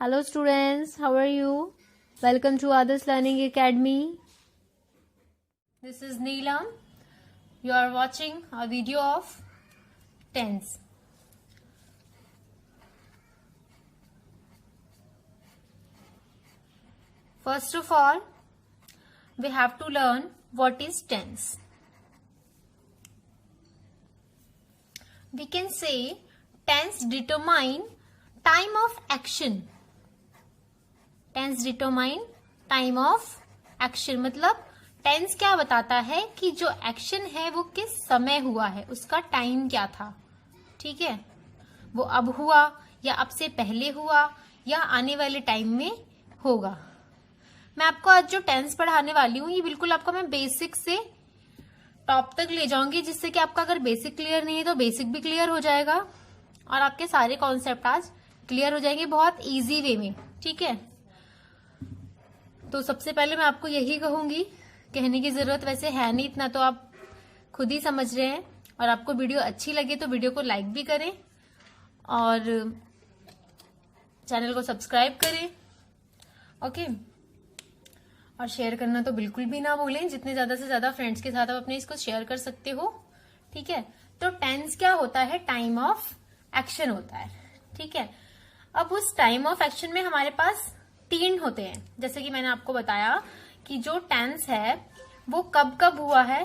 Hello students, how are you? Welcome to Others Learning Academy. This is Neelam. You are watching a video of tense. First of all, we have to learn what is tense. We can say tense determine time of action. Tense determine time of action मतलब tense क्या बताता है कि जो action है वो किस समय हुआ है, उसका टाइम क्या था। ठीक है, वो अब हुआ या अब से पहले हुआ या आने वाले टाइम में होगा। मैं आपको आज जो टेंस पढ़ाने वाली हूँ ये बिल्कुल आपको मैं बेसिक से टॉप तक ले जाऊंगी, जिससे कि आपका अगर बेसिक क्लियर नहीं है तो बेसिक भी क्लियर हो जाएगा और आपके सारे कॉन्सेप्ट आज क्लियर हो जाएंगे बहुत इजी वे में। ठीक है, तो सबसे पहले मैं आपको यही कहूंगी, कहने की जरूरत वैसे है नहीं, इतना तो आप खुद ही समझ रहे हैं। और आपको वीडियो अच्छी लगे तो वीडियो को लाइक भी करें और चैनल को सब्सक्राइब करें। ओके, और शेयर करना तो बिल्कुल भी ना भूलें, जितने ज्यादा से ज्यादा फ्रेंड्स के साथ आप अपने इसको शेयर कर सकते हो। ठीक है, तो टेंस क्या होता है? टाइम ऑफ एक्शन होता है। ठीक है, अब उस टाइम ऑफ एक्शन में हमारे पास 3 होते हैं। जैसे कि मैंने आपको बताया कि जो टेंस है वो कब कब हुआ है,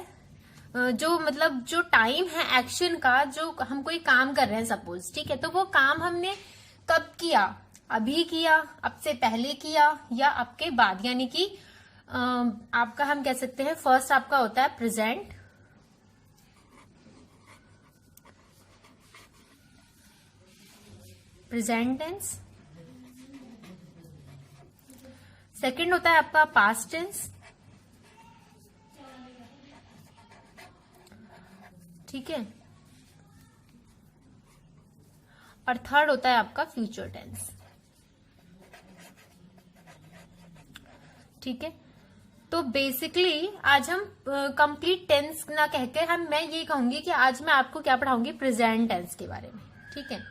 जो मतलब जो टाइम है एक्शन का, जो हम कोई काम कर रहे हैं सपोज, ठीक है, तो वो काम हमने कब किया, अभी किया, अब से पहले किया या अब के बाद, यानी कि आपका हम कह सकते हैं फर्स्ट आपका होता है प्रेजेंट, प्रेजेंट टेंस। सेकंड होता है आपका पास्ट टेंस, ठीक है, और थर्ड होता है आपका फ्यूचर टेंस। ठीक है, तो बेसिकली आज हम कंप्लीट टेंस ना कहकर मैं ये कहूंगी कि आज मैं आपको क्या पढ़ाऊंगी, प्रेजेंट टेंस के बारे में। ठीक है,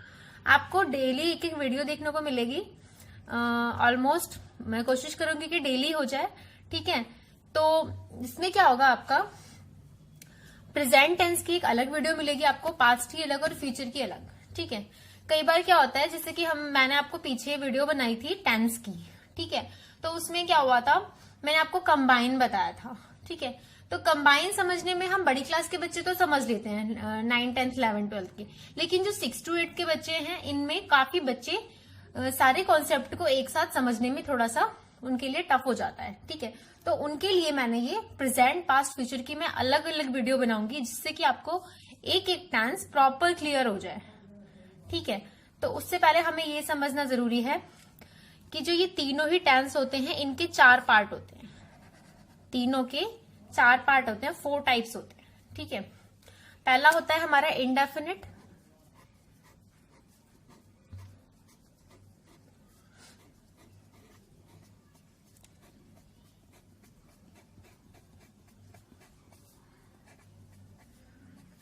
आपको डेली एक एक वीडियो देखने को मिलेगी, ऑलमोस्ट मैं कोशिश करूंगी कि डेली हो जाए। ठीक है, तो इसमें क्या होगा, आपका प्रेजेंट टेंस की एक अलग वीडियो मिलेगी आपको, पास्ट की अलग और फ्यूचर की अलग। ठीक है, कई बार क्या होता है, जैसे कि मैंने आपको पीछे वीडियो बनाई थी टेंस की, ठीक है, तो उसमें क्या हुआ था, मैंने आपको कंबाइन बताया था। ठीक है, तो कंबाइन समझने में हम बड़ी क्लास के बच्चे तो समझ लेते हैं, 9, 10, 11, 12 के, लेकिन जो 6 to 8 के बच्चे हैं इनमें काफी बच्चे सारे कॉन्सेप्ट को एक साथ समझने में थोड़ा सा उनके लिए टफ हो जाता है। ठीक है, तो उनके लिए मैंने ये प्रेजेंट, पास्ट, फ्यूचर की मैं अलग अलग वीडियो बनाऊंगी, जिससे कि आपको एक एक टेंस प्रॉपर क्लियर हो जाए। ठीक है, तो उससे पहले हमें ये समझना जरूरी है कि जो ये तीनों ही टेंस होते हैं इनके 4 पार्ट होते हैं, तीनों के 4 पार्ट होते हैं, 4 टाइप्स होते हैं। ठीक है, पहला होता है हमारा इंडेफिनिट,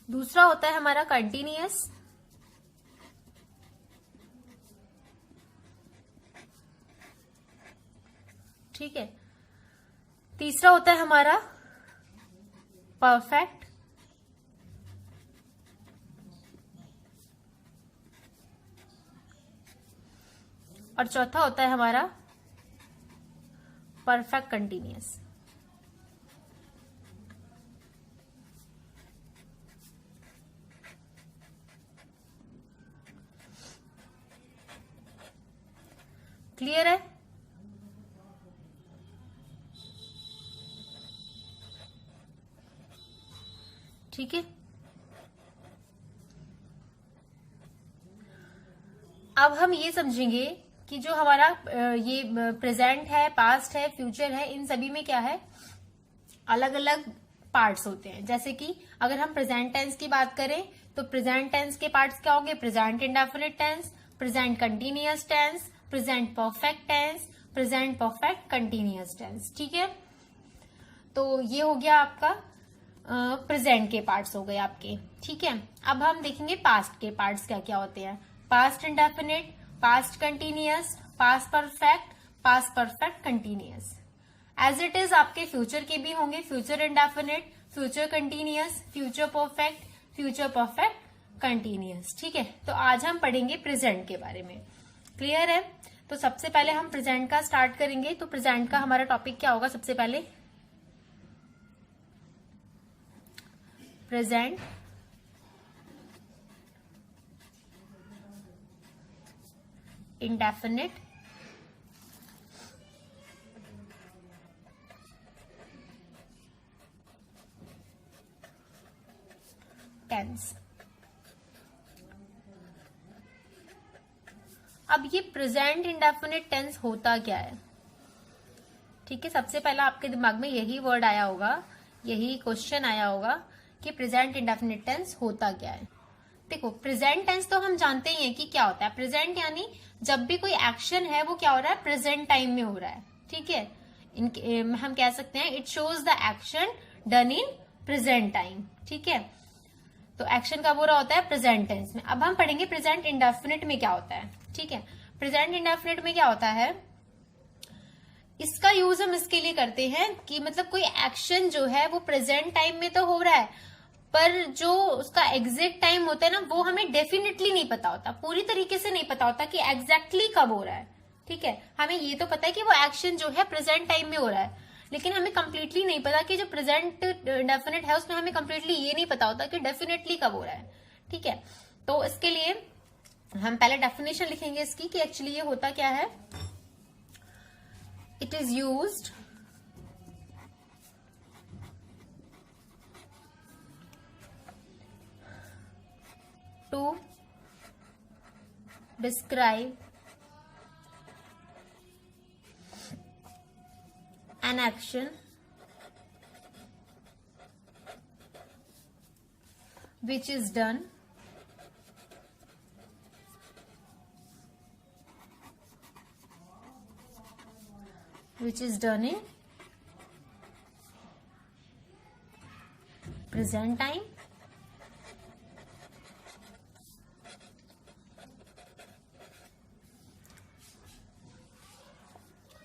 दूसरा होता है हमारा कंटिन्यूअस, ठीक है, तीसरा होता है हमारा परफेक्ट, और चौथा होता है हमारा परफेक्ट कंटिन्यूअस। क्लियर है? ठीक है, अब हम ये समझेंगे कि जो हमारा ये प्रेजेंट है, पास्ट है, फ्यूचर है, इन सभी में क्या है, अलग अलग पार्ट्स होते हैं। जैसे कि अगर हम प्रेजेंट टेंस की बात करें तो प्रेजेंट टेंस के पार्ट्स क्या होंगे, present indefinite tense, present continuous tense, present perfect tense, present perfect continuous tense. ठीक है, तो ये हो गया आपका प्रेजेंट के पार्ट्स हो गए आपके। ठीक है, अब हम देखेंगे पास्ट के पार्ट्स क्या क्या होते हैं। Past indefinite, past continuous, past perfect continuous. As it is आपके फ्यूचर के भी होंगे, future indefinite, future continuous, future perfect continuous. ठीक है, तो आज हम पढ़ेंगे प्रेजेंट के बारे में। क्लियर है? तो सबसे पहले हम प्रेजेंट का स्टार्ट करेंगे। तो प्रेजेंट का हमारा टॉपिक क्या होगा? सबसे पहले प्रेजेंट इंडेफिनिट टेंस। अब ये प्रेजेंट इंडेफिनिट टेंस होता क्या है? ठीक है, सबसे पहला आपके दिमाग में यही वर्ड आया होगा, यही क्वेश्चन आया होगा कि प्रेजेंट इंडेफिनिट टेंस होता क्या है। देखो, प्रेजेंट टेंस तो हम जानते ही हैं कि क्या होता है। प्रेजेंट यानी जब भी कोई एक्शन है वो क्या हो रहा है? प्रेजेंट टाइम में हो रहा है। ठीक है, हम कह सकते हैं it shows the action done in present time. ठीक है, तो एक्शन कब हो रहा होता है? प्रेजेंट टेंस में। अब हम पढ़ेंगे प्रेजेंट इंडेफिनिट में क्या होता है। ठीक है, प्रेजेंट इंडेफिनिट में क्या होता है, इसका यूज हम इसके लिए करते हैं कि मतलब कोई एक्शन जो है वो प्रेजेंट टाइम में तो हो रहा है, पर जो उसका एग्जैक्ट टाइम होता है ना, वो हमें डेफिनेटली नहीं पता होता, पूरी तरीके से नहीं पता होता कि एग्जैक्टली कब हो रहा है। ठीक है, हमें ये तो पता है कि वो एक्शन जो है प्रेजेंट टाइम में हो रहा है, लेकिन हमें कंप्लीटली नहीं पता कि जो प्रेजेंट डेफिनेट है उसमें हमें कंप्लीटली ये नहीं पता होता कि डेफिनेटली कब हो रहा है। ठीक है, तो इसके लिए हम पहले डेफिनेशन लिखेंगे इसकी कि एक्चुअली ये होता क्या है। It is used to describe an action which is done in present time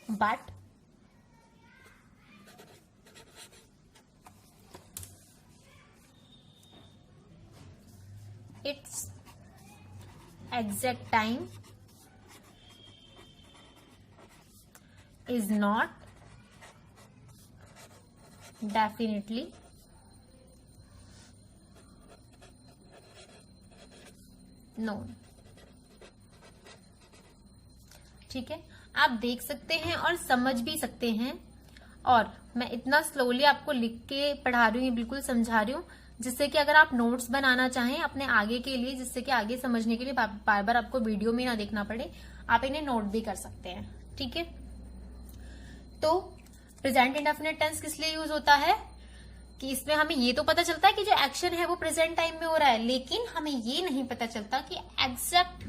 but its exact time is not definitely known। ठीक है, आप देख सकते हैं और समझ भी सकते हैं, और मैं इतना स्लोली आपको लिख के पढ़ा रही हूँ, बिल्कुल समझा रही हूँ, जिससे कि अगर आप नोट्स बनाना चाहें अपने आगे के लिए, जिससे कि आगे समझने के लिए बार बार आपको वीडियो में ना देखना पड़े, आप इन्हें नोट भी कर सकते हैं। ठीक है, तो प्रेजेंट इंडेफिनिट टेंस किस लिए यूज होता है कि इसमें हमें ये तो पता चलता है कि जो एक्शन है वो प्रेजेंट टाइम में हो रहा है, लेकिन हमें ये नहीं पता चलता कि एग्जैक्ट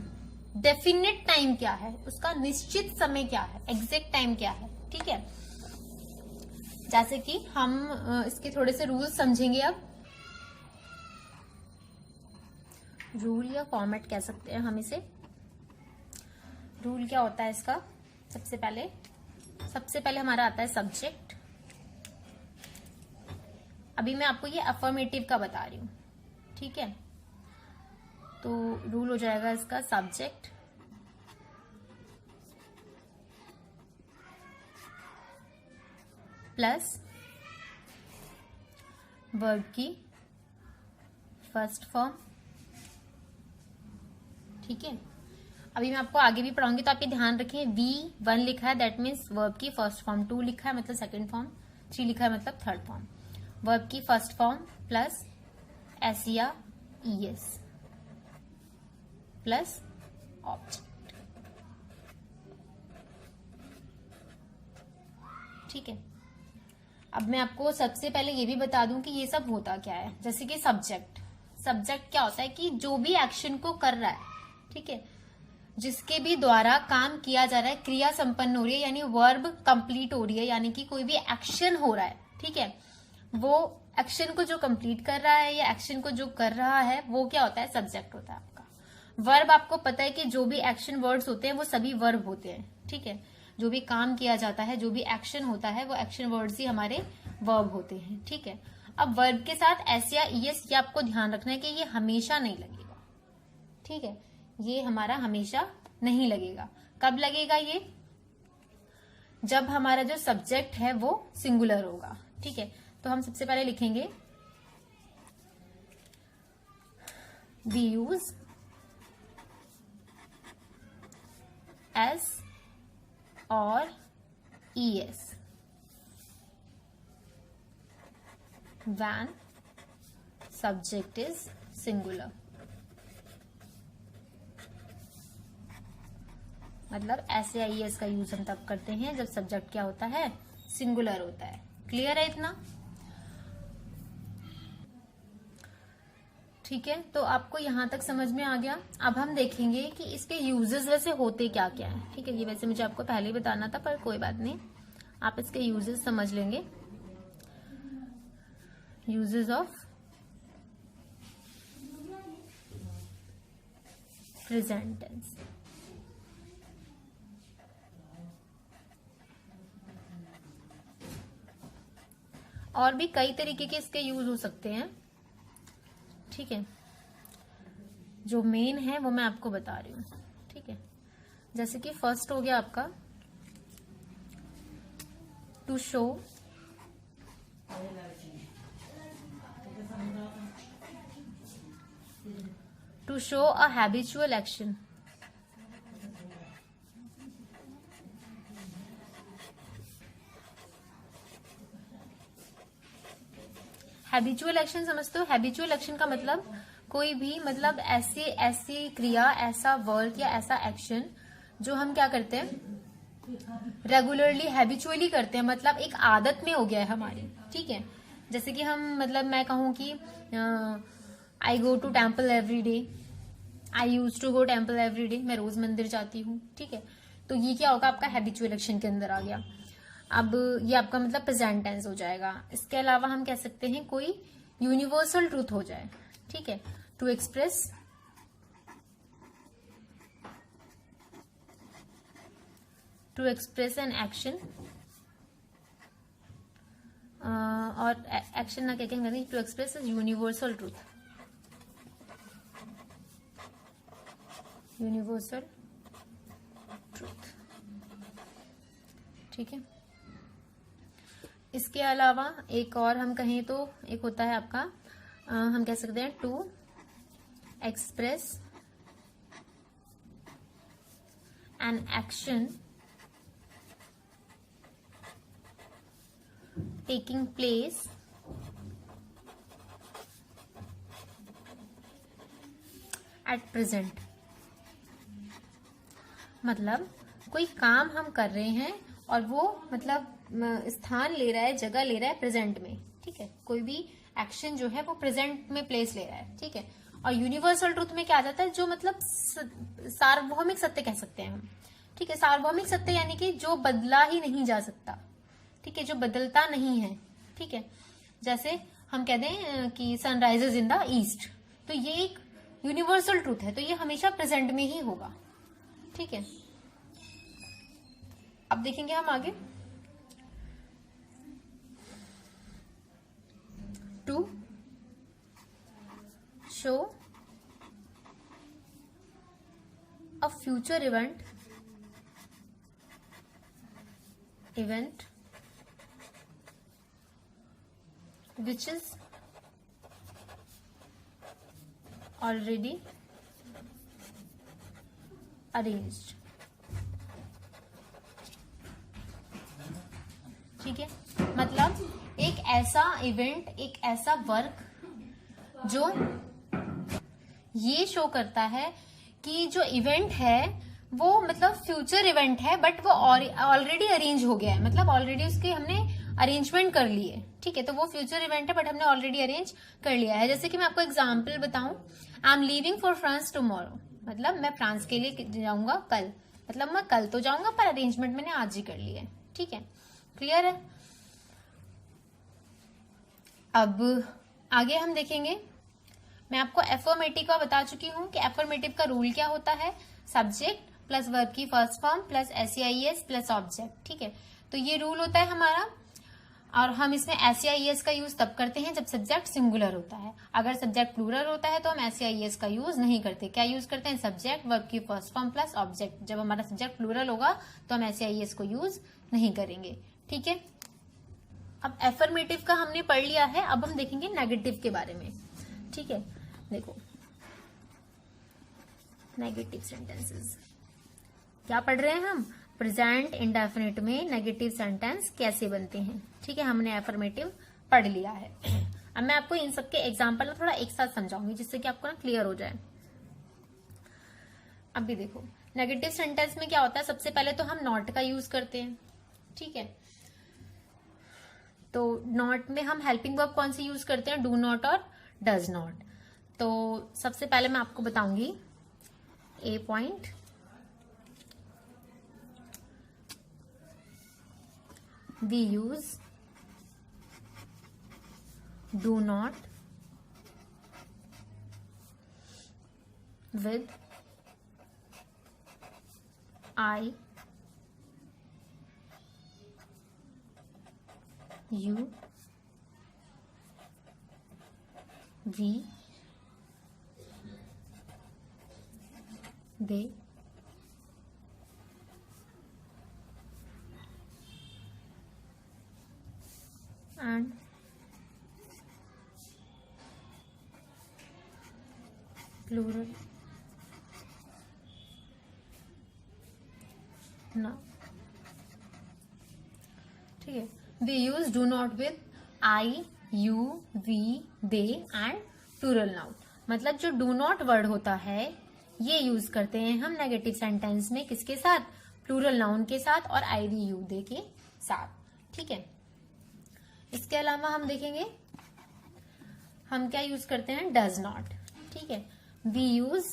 डेफिनेट टाइम क्या है, उसका निश्चित समय क्या है, एग्जैक्ट टाइम क्या है। ठीक है, जैसे कि हम इसके थोड़े से रूल समझेंगे। अब रूल या फॉर्मेट कह सकते हैं हम इसे। रूल क्या होता है इसका? सबसे पहले हमारा आता है सब्जेक्ट। अभी मैं आपको ये अफर्मेटिव का बता रही हूं। ठीक है, तो रूल हो जाएगा इसका सब्जेक्ट प्लस वर्ब की फर्स्ट फॉर्म। ठीक है, अभी मैं आपको आगे भी पढ़ाऊंगी, तो आप ये ध्यान रखें, V1 लिखा है दैट मीन्स वर्ब की फर्स्ट फॉर्म, 2 लिखा है मतलब सेकंड फॉर्म, 3 लिखा है मतलब थर्ड फॉर्म। वर्ब की फर्स्ट फॉर्म प्लस एस या ES प्लस ऑब्जेक्ट। ठीक है, अब मैं आपको सबसे पहले ये भी बता दूं कि ये सब होता क्या है। जैसे कि सब्जेक्ट क्या होता है कि जो भी एक्शन को कर रहा है, ठीक है, जिसके भी द्वारा काम किया जा रहा है, क्रिया संपन्न हो रही है, यानी वर्ब कंप्लीट हो रही है, यानी कि कोई भी एक्शन हो रहा है। ठीक है, वो एक्शन को जो कंप्लीट कर रहा है या एक्शन को जो कर रहा है वो क्या होता है? सब्जेक्ट होता है आपका। वर्ब आपको पता है कि जो भी एक्शन वर्ड्स होते हैं वो सभी वर्ब होते हैं, ठीक है। जो भी काम किया जाता है, जो भी एक्शन होता है, वो एक्शन वर्ड्स ही हमारे वर्ब होते हैं, ठीक है। अब वर्ब के साथ एस या ईएस, ये आपको ध्यान रखना है कि ये हमेशा नहीं लगेगा, ठीक है। ये हमारा हमेशा नहीं लगेगा। कब लगेगा ये? जब हमारा जो सब्जेक्ट है वो सिंगुलर होगा, ठीक है। तो हम सबसे पहले लिखेंगे we use s or es when subject is singular। मतलब एस या ईएस का यूज हम तब करते हैं जब सब्जेक्ट क्या होता है, सिंगुलर होता है। क्लियर है इतना? ठीक है, तो आपको यहां तक समझ में आ गया। अब हम देखेंगे कि इसके यूजेस वैसे होते क्या क्या है, ठीक है। ये वैसे मुझे आपको पहले ही बताना था, पर कोई बात नहीं, आप इसके यूजेस समझ लेंगे। Uses of present tense. और भी कई तरीके के इसके यूज हो सकते हैं, ठीक है। जो मेन है वो मैं आपको बता रही हूं, ठीक है। जैसे कि फर्स्ट हो गया आपका to show, to show a habitual action. Habitual action समझते हो? हैबिचुअल एक्शन का मतलब कोई भी, मतलब ऐसी क्रिया, ऐसा वर्क या ऐसा एक्शन जो हम क्या करते हैं, रेगुलरली, हैबिचुअली करते हैं, मतलब एक आदत में हो गया है हमारी, ठीक है। जैसे कि हम, मतलब मैं कहूं कि I go to temple every day, I use to go temple every day, मैं रोज मंदिर जाती हूँ, ठीक है। तो ये क्या होगा, आपका हैबिचुअल एक्शन के अंदर आ गया। अब ये आपका मतलब प्रेजेंट टेंस हो जाएगा। इसके अलावा हम कह सकते हैं कोई यूनिवर्सल ट्रूथ हो जाए, ठीक है। टू एक्सप्रेस एन एक्शन, और एक्शन ना क्या कहेंगे, to express universal truth, universal truth, ठीक है। इसके अलावा एक और हम कहें तो एक होता है आपका, हम कह सकते हैं to express an action taking place at present. मतलब कोई काम हम कर रहे हैं और वो मतलब स्थान ले रहा है, जगह ले रहा है प्रेजेंट में, ठीक है। कोई भी एक्शन जो है वो प्रेजेंट में प्लेस ले रहा है, ठीक है। और यूनिवर्सल ट्रूथ में क्या आ जाता है, जो मतलब सार्वभौमिक सत्य कह सकते हैं हम, ठीक है। सार्वभौमिक सत्य यानी कि जो बदला ही नहीं जा सकता, ठीक है, जो बदलता नहीं है, ठीक है। जैसे हम कह दें कि सनराइजेस इन द ईस्ट, तो ये एक यूनिवर्सल ट्रूथ है, तो ये हमेशा प्रेजेंट में ही होगा, ठीक है। अब देखेंगे हम आगे, to show a future event which is already arranged, ठीक है। मतलब एक ऐसा इवेंट, एक ऐसा वर्क जो ये शो करता है कि जो इवेंट है वो मतलब फ्यूचर इवेंट है, बट वो ऑलरेडी अरेंज हो गया है, मतलब ऑलरेडी उसके हमने अरेंजमेंट कर ली है, ठीक है। तो वो फ्यूचर इवेंट है बट हमने ऑलरेडी अरेंज कर लिया है। जैसे कि मैं आपको एग्जांपल बताऊं, I am leaving for France tomorrow, मतलब मैं फ्रांस के लिए जाऊंगा कल, मतलब मैं कल तो जाऊंगा पर अरेंजमेंट मैंने आज ही कर ली है, ठीक है। क्लियर है? अब आगे हम देखेंगे, मैं आपको एफर्मेटिव का बता चुकी हूँ कि एफर्मेटिव का रूल क्या होता है, सब्जेक्ट प्लस वर्ब की first form plus SEIS plus object. ठीक है, तो ये रूल होता है हमारा, और हम इसमें SEIS का यूज तब करते हैं जब सब्जेक्ट सिंगुलर होता है। अगर सब्जेक्ट प्लूरल होता है तो हम SEIS का यूज नहीं करते। क्या यूज करते हैं, सब्जेक्ट वर्ब की फर्स्ट फॉर्म प्लस ऑब्जेक्ट। जब हमारा सब्जेक्ट प्लूरल होगा तो हम SEIS को यूज नहीं करेंगे। ठीक है, अब एफर्मेटिव का हमने पढ़ लिया है, अब हम देखेंगे नेगेटिव के बारे में। ठीक है, देखो नेगेटिव सेंटेंसेस क्या पढ़ रहे हैं हम, प्रेजेंट इंडेफिनिट में नेगेटिव सेंटेंस कैसे बनते हैं। ठीक है, हमने एफर्मेटिव पढ़ लिया है। अब मैं आपको इन सबके एग्जाम्पल थोड़ा एक साथ समझाऊंगी जिससे कि आपको ना क्लियर हो जाए। अभी देखो नेगेटिव सेंटेंस में क्या होता है, सबसे पहले तो हम नॉट का यूज करते हैं। ठीक है, तो नॉट में हम हेल्पिंग वर्ब कौन सी यूज करते हैं, डू नॉट और डज नॉट। तो सबसे पहले मैं आपको बताऊंगी ए point, we use do not with I, you, we, they, and plural now। ठीक है, we use do not with I, you, we, they and plural noun। मतलब जो do not वर्ड होता है ये यूज करते हैं हम नेगेटिव सेंटेंस में, किसके साथ, प्लूरल नाउन के साथ और I, we, you, they के साथ। ठीक है, इसके अलावा हम देखेंगे हम क्या यूज करते हैं, डज नॉट। ठीक है, वी यूज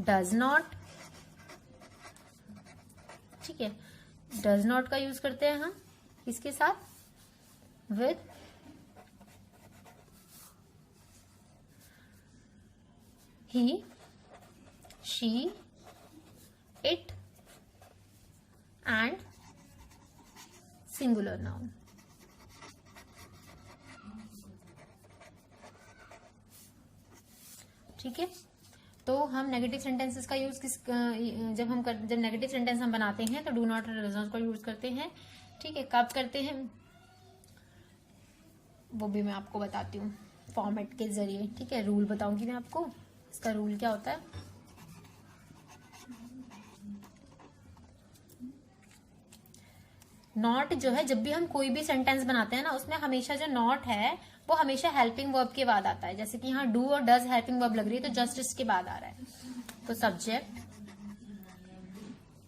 डज नॉट। ठीक है, डज नॉट का यूज करते हैं हम किसके साथ, with he, she, it and singular noun. ठीक है, तो हम नेगेटिव सेंटेंसेस का यूज जब नेगेटिव सेंटेंस हम बनाते हैं तो डू नॉट और डज नॉट का यूज करते हैं। ठीक है, कब करते हैं वो भी मैं आपको बताती हूँ फॉर्मेट के जरिए। ठीक है, रूल बताऊंगी मैं आपको, इसका रूल क्या होता है। नॉट जो है, जब भी हम कोई भी सेंटेंस बनाते हैं ना उसमें हमेशा जो नॉट है वो हमेशा हेल्पिंग वर्ब के बाद आता है। जैसे कि यहाँ डू और डज हेल्पिंग वर्ब लग रही है तो जस्ट इसके बाद आ रहा है, तो सब्जेक्ट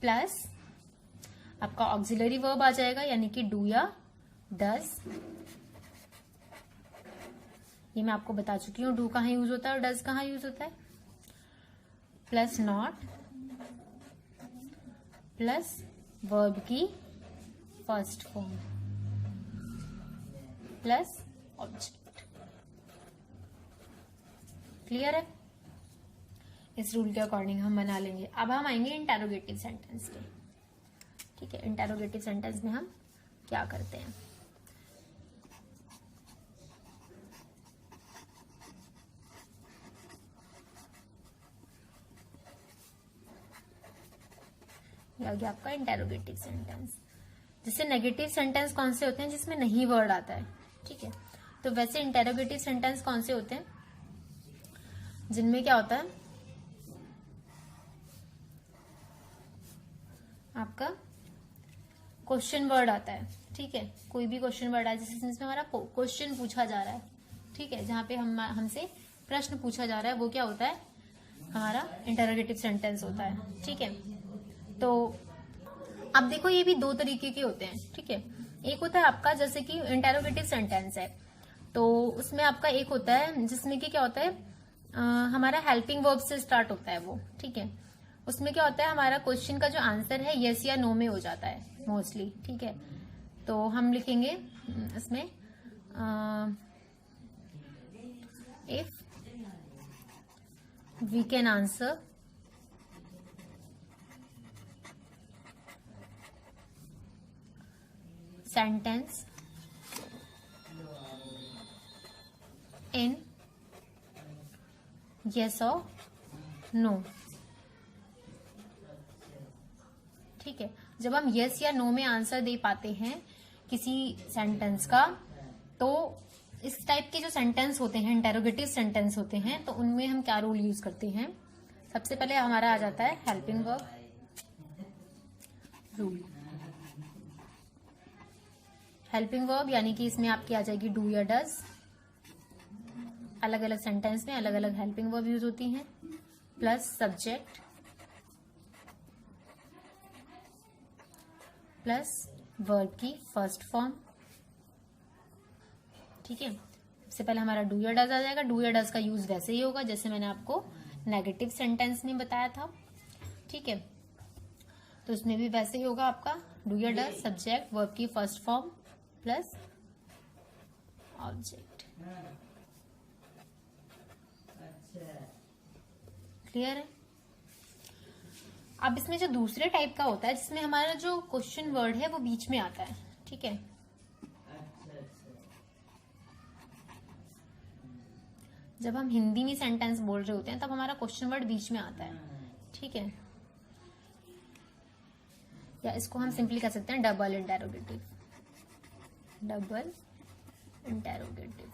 प्लस आपका ऑक्सिलरी वर्ब आ जाएगा, यानी कि डू या डज। ये मैं आपको बता चुकी हूँ डू कहाँ यूज होता है और डज कहाँ यूज होता है, प्लस नॉट प्लस वर्ब की first form plus object. Clear है, इस रूल के अकॉर्डिंग हम बना लेंगे। अब हम आएंगे इंटेरोगेटिव सेंटेंस के। ठीक है, इंटेरोगेटिव सेंटेंस में हम क्या करते हैं, ये आ गया आपका इंटेरोगेटिव सेंटेंस। जैसे नेगेटिव सेंटेंस कौन से होते हैं, जिसमें नहीं वर्ड आता है। ठीक है, तो वैसे इंटेरोगेटिव सेंटेंस कौन से होते हैं, जिनमें क्या होता है, आपका क्वेश्चन वर्ड आता है। ठीक है, कोई भी क्वेश्चन वर्ड आया जिस सेंस में हमारा क्वेश्चन पूछा जा रहा है। ठीक है, जहां पे हमसे प्रश्न पूछा जा रहा है वो क्या होता है, हमारा इंटेरोगेटिव सेंटेंस होता है। ठीक है, तो अब देखो ये भी दो तरीके के होते हैं। ठीक है, एक होता है आपका जैसे कि इंटेरोगेटिव सेंटेंस है तो उसमें आपका एक होता है जिसमें कि क्या होता है, हमारा हेल्पिंग वर्ब से स्टार्ट होता है वो। ठीक है, उसमें क्या होता है, हमारा क्वेश्चन का जो आंसर है यस या नो में हो जाता है मोस्टली। ठीक है, तो हम लिखेंगे इसमें if we can answer sentence in yes or no। ठीक है, जब हम यस या नो में आंसर दे पाते हैं किसी सेंटेंस का, तो इस टाइप के जो सेंटेंस होते हैं, इंटेरोगेटिव सेंटेंस होते हैं, तो उनमें हम क्या रूल यूज करते हैं। सबसे पहले हमारा आ जाता है helping verb rule. Helping verb यानी कि इसमें आपकी आ जाएगी डू या डज। अलग अलग सेंटेंस में अलग अलग हेल्पिंग वर्ब यूज होती हैं, प्लस सब्जेक्ट प्लस वर्ब की फर्स्ट फॉर्म। ठीक है, सबसे पहले हमारा डू या डज आ जाएगा। डू या डज का यूज वैसे ही होगा जैसे मैंने आपको नेगेटिव सेंटेंस में बताया था। ठीक है, तो उसमें भी वैसे ही होगा आपका डू या डज, सब्जेक्ट, वर्ब की first form plus object. Clear है। अब इसमें जो दूसरे टाइप का होता है जिसमें हमारा जो क्वेश्चन वर्ड है वो बीच में आता है। ठीक है, जब हम हिंदी में सेंटेंस बोल रहे होते हैं तब हमारा क्वेश्चन वर्ड बीच में आता है। ठीक है, या इसको हम सिंपली कह सकते हैं डबल इंटेरोगेटिव। Double interrogative.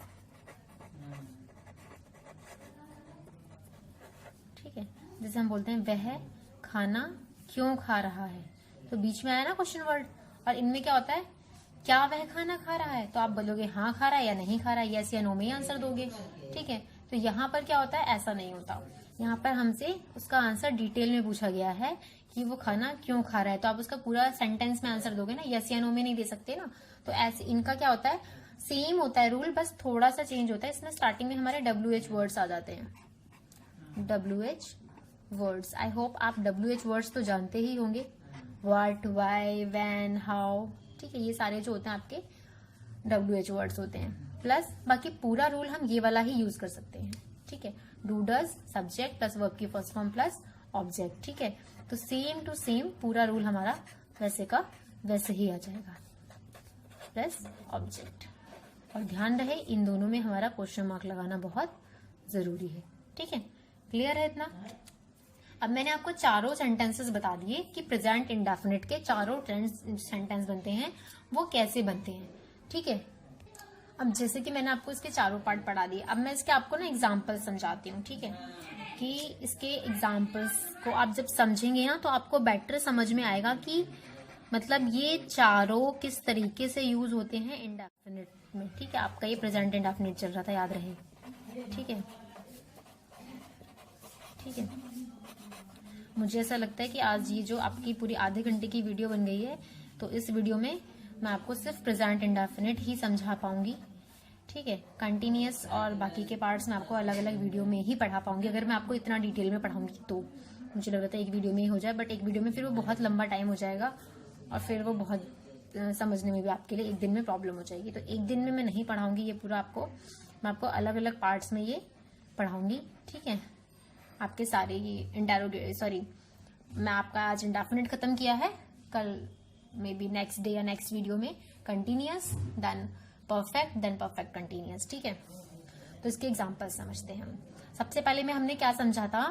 ठीक है, जैसे हम बोलते हैं वह खाना क्यों खा रहा है, तो बीच में आया ना क्वेश्चन वर्ड। और इनमें क्या होता है, क्या वह खाना खा रहा है, तो आप बोलोगे हाँ खा रहा है या नहीं खा रहा है, यस या नो में ही आंसर दोगे। ठीक है, तो यहाँ पर क्या होता है, ऐसा नहीं होता। यहाँ पर हमसे उसका आंसर डिटेल में पूछा गया है कि वो खाना क्यों खा रहा है, तो आप उसका पूरा सेंटेंस में आंसर दोगे ना, यस या नो में नहीं दे सकते ना। तो ऐसे इनका क्या होता है, सेम होता है रूल, बस थोड़ा सा चेंज होता है। इसमें स्टार्टिंग में हमारे WH वर्ड्स आ जाते हैं। WH वर्ड्स, आई होप आप WH वर्ड्स तो जानते ही होंगे। What, why, when, how. ठीक है, ये सारे जो होते हैं आपके WH वर्ड्स होते हैं। प्लस बाकी पूरा रूल हम ये वाला ही यूज कर सकते हैं। ठीक है, do does, subject plus verb की फर्स्ट फॉर्म प्लस ऑब्जेक्ट। ठीक है, तो सेम टू सेम पूरा रूल हमारा वैसे का वैसे ही आ जाएगा, प्लस ऑब्जेक्ट। और ध्यान रहे इन दोनों में हमारा क्वेश्चन मार्क लगाना बहुत जरूरी है। ठीक है, क्लियर है इतना। अब मैंने आपको चारों सेंटेंसेस बता दिए कि प्रेजेंट इंडेफिनिट के चारों सेंटेंस बनते हैं, वो कैसे बनते हैं। ठीक है, अब जैसे कि मैंने आपको इसके चारों पार्ट पढ़ा दिए, अब मैं इसके आपको ना एग्जाम्पल समझाती हूँ। ठीक है, कि इसके एग्जाम्पल्स को आप जब समझेंगे ना तो आपको बेटर समझ में आएगा कि मतलब ये चारों किस तरीके से यूज होते हैं इंडेफिनिट में। ठीक है, आपका ये प्रेजेंट इंडेफिनिट चल रहा था, याद रहे। ठीक है, ठीक है, मुझे ऐसा लगता है कि आज ये जो आपकी पूरी आधे घंटे की वीडियो बन गई है, तो इस वीडियो में मैं आपको सिर्फ प्रेजेंट इंडेफिनिट ही समझा पाऊंगी। ठीक है, कंटिन्यूअस और बाकी के पार्ट्स मैं आपको अलग अलग वीडियो में ही पढ़ा पाऊंगी। अगर मैं आपको इतना डिटेल में पढ़ाऊंगी तो मुझे लग रहा था एक वीडियो में ही हो जाए, बट एक वीडियो में फिर वो बहुत लंबा टाइम हो जाएगा और फिर वो बहुत समझने में भी आपके लिए एक दिन में प्रॉब्लम हो जाएगी। तो एक दिन में मैं नहीं पढ़ाऊंगी ये पूरा आपको, मैं आपको अलग अलग पार्ट्स में ये पढ़ाऊंगी। ठीक है, आपके सारे ये मैं आपका आज इंडेफिनिट खत्म किया है। कल मे बी नेक्स्ट डे या नेक्स्ट वीडियो में continuous, then perfect, then perfect continuous. ठीक है, तो इसके एग्जांपल समझते हैं हम। सबसे पहले में हमने क्या समझा था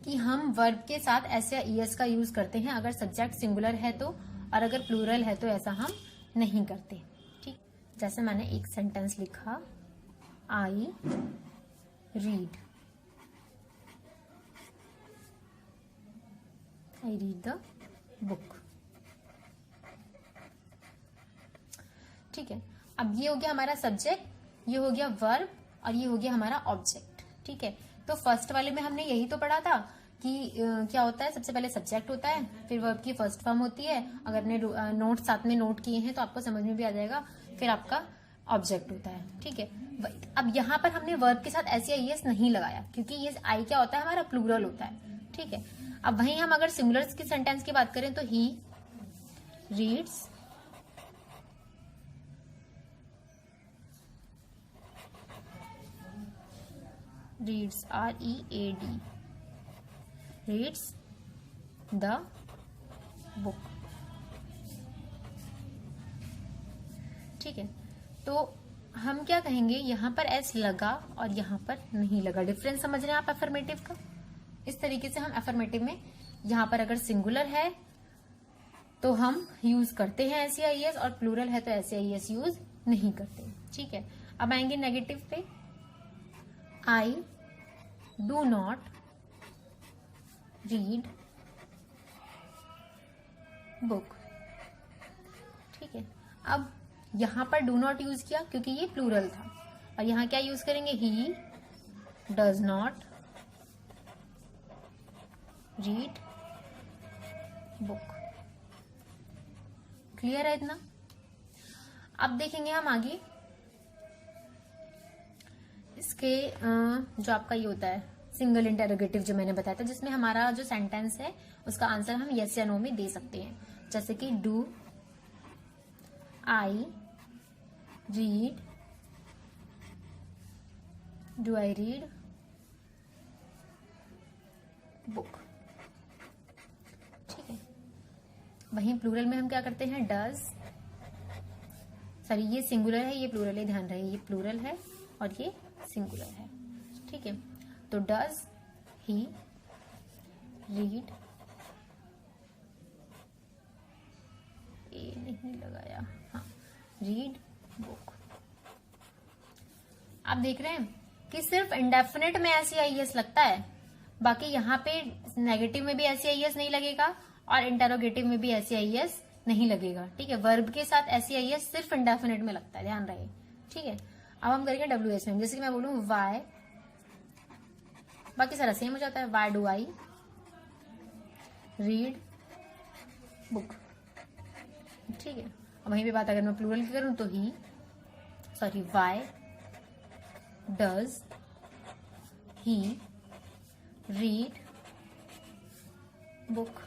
कि हम वर्ब के साथ एस या ईएस का यूज करते हैं अगर सब्जेक्ट सिंगुलर है तो, और अगर प्लूरल है तो ऐसा हम नहीं करते। ठीक, जैसे मैंने एक सेंटेंस लिखा, आई रीड द बुक। ठीक है, अब ये हो गया हमारा सब्जेक्ट, ये हो गया वर्ब और ये हो गया हमारा ऑब्जेक्ट। ठीक है, तो फर्स्ट वाले में हमने यही तो पढ़ा था कि क्या होता है, सबसे पहले सब्जेक्ट होता है, फिर वर्ब की फर्स्ट फॉर्म होती है। अगर आपने नोट साथ में नोट किए हैं तो आपको समझ में भी आ जाएगा, फिर आपका ऑब्जेक्ट होता है। ठीक है, अब यहाँ पर हमने वर्ब के साथ एस या ईएस नहीं लगाया क्योंकि ये आई क्या होता है, हमारा प्लूरल होता है। ठीक है, अब वहीं हम अगर सिंगुलर की सेंटेंस की बात करें तो he reads reads, READ, reads the book. ठीक है, तो हम क्या कहेंगे, यहां पर एस लगा और यहां पर नहीं लगा। डिफरेंस समझ रहे हैं आप अफर्मेटिव का? इस तरीके से हम अफर्मेटिव में यहां पर अगर सिंगुलर है तो हम यूज करते हैं SEIS, और प्लूरल है तो SEIS यूज नहीं करते। ठीक है, अब आएंगे नेगेटिव पे। I do not read book. ठीक है, अब यहां पर डू नॉट यूज किया क्योंकि ये प्लूरल था, और यहां क्या यूज करेंगे, he does not read book. Clear है इतना? अब देखेंगे हम आगे इसके जो आपका ये होता है सिंगल इंटेरोगेटिव, जो मैंने बताया था, जिसमें हमारा जो सेंटेंस है उसका आंसर हम यस या नो में दे सकते हैं। जैसे कि do I read, do I read book. ठीक है, वहीं प्लूरल में हम क्या करते हैं, डज, सॉरी ये सिंगुलर है, ये प्लूरल है, ध्यान रहे ये प्लूरल है और ये सिंगुलर है। ठीक है, तो डज ही रीड, ए नहीं लगाया, हाँ, रीड बुक। आप देख रहे हैं कि सिर्फ इंडेफिनिट में SEIS लगता है, बाकी यहाँ पे नेगेटिव में भी SEIS नहीं लगेगा और इंटेरोगेटिव में भी SEIS नहीं लगेगा। ठीक है, वर्ब के साथ SEIS सिर्फ इंडेफिनिट में लगता है, ध्यान रहे। ठीक है, अब हम करेंगे WH में। जैसे कि मैं बोलूं वाई, बाकी सारा सेम हो जाता है, why do I read book. ठीक है, अब वहीं पे बात अगर मैं प्लूरल की करूं तो he, sorry why does he read book.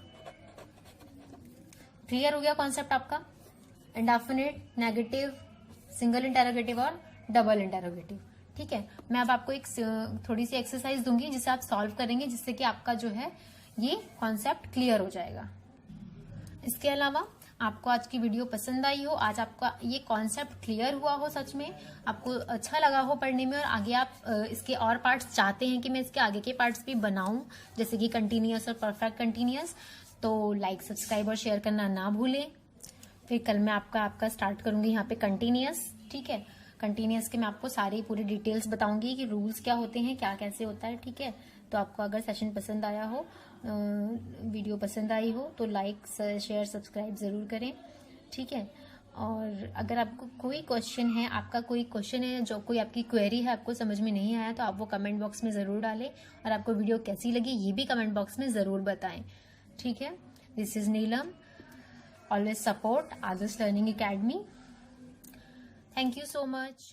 Clear हो गया कॉन्सेप्ट आपका? इंडेफिनिट, नेगेटिव, सिंगल इंटेरोगेटिव और डबल इंटेरोगेटिव। ठीक है, मैं अब आपको एक थोड़ी सी एक्सरसाइज दूंगी जिसे आप सॉल्व करेंगे, जिससे कि आपका जो है ये कॉन्सेप्ट क्लियर हो जाएगा। इसके अलावा आपको आज की वीडियो पसंद आई हो, आज आपका ये कॉन्सेप्ट क्लियर हुआ हो, सच में आपको अच्छा लगा हो पढ़ने में, और आगे आप इसके और पार्ट्स चाहते हैं कि मैं इसके आगे के पार्ट्स भी बनाऊं, जैसे कि कंटिन्यूअस और परफेक्ट कंटिन्यूअस, तो लाइक, सब्सक्राइब और शेयर करना ना भूलें। फिर कल मैं आपका स्टार्ट करूंगी यहाँ पे कंटिन्यूअस। ठीक है, कंटिन्यूअस के मैं आपको सारी पूरी डिटेल्स बताऊंगी कि रूल्स क्या होते हैं, क्या कैसे होता है। ठीक है, तो आपको अगर सेशन पसंद आया हो, वीडियो पसंद आई हो, तो लाइक, शेयर, सब्सक्राइब जरूर करें। ठीक है, और अगर आपको कोई क्वेश्चन है, आपका कोई क्वेश्चन है, जो कोई आपकी क्वेरी है, आपको समझ में नहीं आया, तो आप वो कमेंट बॉक्स में जरूर डालें, और आपको वीडियो कैसी लगी ये भी कमेंट बॉक्स में जरूर बताएं। ठीक है, this is Neelam, always support Adarsh learning academy. Thank you so much.